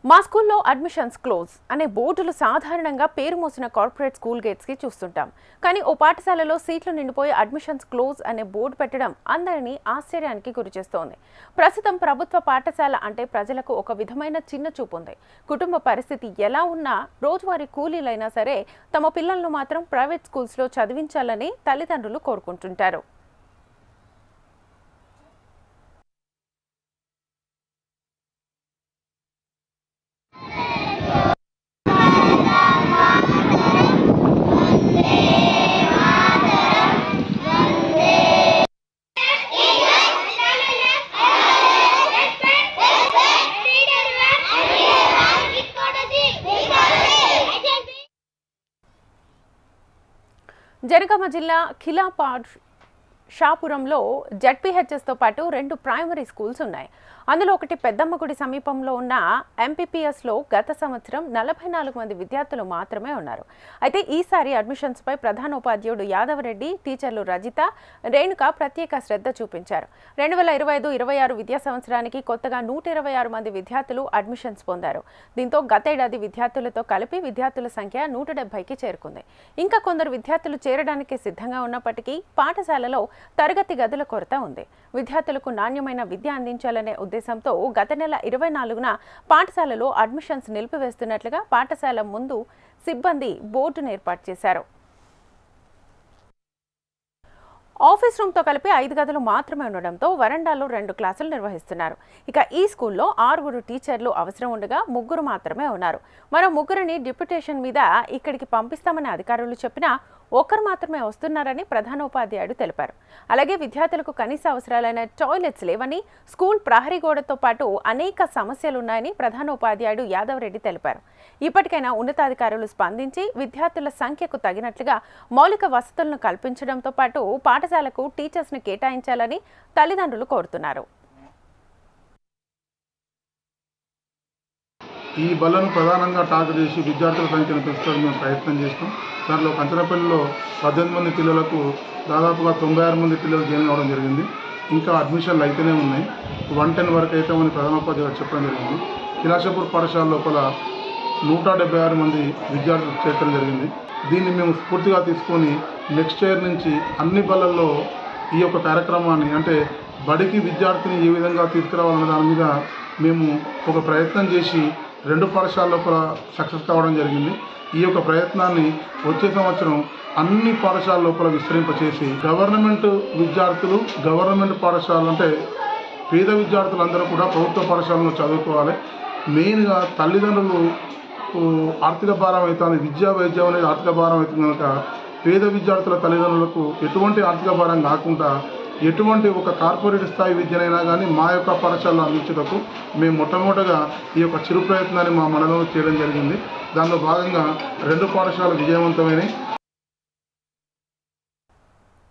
మా స్కూల్లో admissions close అనే బోర్డులు సాధారణంగా పేరు మోసిన కార్పొరేట్ స్కూల్ గేట్స్కి చూస్తుంటాం. కానీ ఓ పాఠశాలలో సీట్లు నిండిపోయి అడ్మిషన్స్ క్లోజ్ అనే బోర్డు పెట్టడం అందరినీ ఆశ్చర్యానికి గురిచేస్తోంది. ప్రస్తుతం ప్రభుత్వ పాఠశాల అంటే ప్రజలకు ఒక విధమైన చిన్న చూపు ఉంది. కుటుంబ పరిస్థితి ఎలా ఉన్నా రోజువారీ కూలీలైనా సరే తమ పిల్లలను మాత్రం ప్రైవేట్ స్కూల్స్లో చదివించాలని తల్లిదండ్రులు కోరుకుంటుంటారు. జనగామ జిల్లా ఖిలాపాడ్ షాపురంలో జడ్పీహెచ్ఎస్తో పాటు 2 ప్రైమరీ స్కూల్స్ ఉన్నాయి. అందులో ఒకటి పెద్దమ్మగుడి సమీపంలో ఉన్న ఎంపీపీఎస్లో గత సంవత్సరం 44 మంది విద్యార్థులు మాత్రమే ఉన్నారు. అయితే ఈసారి అడ్మిషన్స్పై ప్రధానోపాధ్యాయుడు యాదవరెడ్డి, టీచర్లు రజిత, రేణుక ప్రత్యేక శ్రద్ధ చూపించారు. 2025-26 విద్యా సంవత్సరానికి కొత్తగా 126 మంది విద్యార్థులు అడ్మిషన్స్ పొందారు. దీంతో గతేడాది విద్యార్థులతో కలిపి విద్యార్థుల సంఖ్య 170కి చేరుకుంది. ఇంకా కొందరు విద్యార్థులు చేరడానికి సిద్ధంగా ఉన్నప్పటికీ పాఠశాలలో తరగతి గదుల కొరత ఉంది. విద్యార్థులకు నాణ్యమైన విద్య అందించాలనే ఉద్దేశంతో గత నెల 24న పాఠశాలలో అడ్మిషన్స్ నిలిపివేస్తున్నట్లుగా పాఠశాల ముందు సిబ్బంది బోర్డును ఏర్పాటు చేశారు. ఆఫీస్ రూమ్తో కలిపి 5 గదులు మాత్రమే ఉండడంతో వరండాలో 2 క్లాసులు నిర్వహిస్తున్నారు. ఇక ఈ స్కూల్లో 6 టీచర్లు అవసరం ఉండగా 3 మాత్రమే ఉన్నారు. మరో 3ని డిప్యుటేషన్ మీద ఇక్కడికి పంపిస్తామని అధికారులు చెప్పినా ఒక్కరు మాత్రమే వస్తున్నారని ప్రధానోపాధ్యాయుడు తెలిపారు. అలాగే విద్యార్థులకు కనీస అవసరాలైన టాయిలెట్స్ లేవని, స్కూల్ ప్రహరీ గోడతో పాటు అనేక సమస్యలున్నాయని ప్రధానోపాధ్యాయుడు యాదవరెడ్డి తెలిపారు. ఇప్పటికైనా ఉన్నతాధికారులు స్పందించి విద్యార్థుల సంఖ్యకు తగినట్లుగా మౌలిక వసతులను కల్పించడంతో పాటు పాఠశాలకు టీచర్స్ను కేటాయించాలని తల్లిదండ్రులు కోరుతున్నారు. ఈ బళ్లను ప్రధానంగా టార్గెట్ చేసి విద్యార్థుల సంఖ్యను పెంచడానికి మేము ప్రయత్నం చేస్తాం. దాంట్లో కంచనపల్లిలో 18 మంది పిల్లలకు దాదాపుగా 96 మంది పిల్లలు జాయిన్ అవ్వడం జరిగింది. ఇంకా అడ్మిషన్లు అయితేనే ఉన్నాయి. 110 వరకు అయితే అని ప్రధానోపాధ్యాయులు చెప్పడం జరిగింది. కిలాషపూర్ పాఠశాల లోపల 176 మంది విద్యార్థులు చేర్చడం జరిగింది. దీన్ని మేము స్ఫూర్తిగా తీసుకొని నెక్స్ట్ ఇయర్ నుంచి అన్ని బళ్ళల్లో ఈ యొక్క కార్యక్రమాన్ని అంటే బడికి విద్యార్థిని ఏ విధంగా తీసుకురావాలన్న దాని మీద మేము ఒక ప్రయత్నం చేసి 2 పాఠశాల లోపల సక్సెస్ కావడం జరిగింది. ఈ యొక్క ప్రయత్నాన్ని వచ్చే సంవత్సరం అన్ని పాఠశాల లోపల విస్తరింపచేసి గవర్నమెంట్ విద్యార్థులు గవర్నమెంట్ పాఠశాలలు అంటే పేద విద్యార్థులందరూ కూడా ప్రభుత్వ పాఠశాలలో చదువుకోవాలి. మెయిన్గా తల్లిదండ్రులు ఆర్థిక భారం అవుతుంది, విద్యా వైద్యం అనేది ఆర్థిక భారం అవుతుంది కనుక పేద విద్యార్థుల తల్లిదండ్రులకు ఎటువంటి ఆర్థిక భారం కాకుండా ఎటువంటి ఒక కార్పొరేట్ స్థాయి విద్యనైనా కానీ మా యొక్క పాఠశాలలో అందించేటకు మేము మొట్టమొదటిగా ఈ యొక్క చిరు ప్రయత్నాన్ని మా మండలంలో చేయడం జరిగింది. దానిలో భాగంగా 2 పాఠశాలలు విజయవంతమైనవి.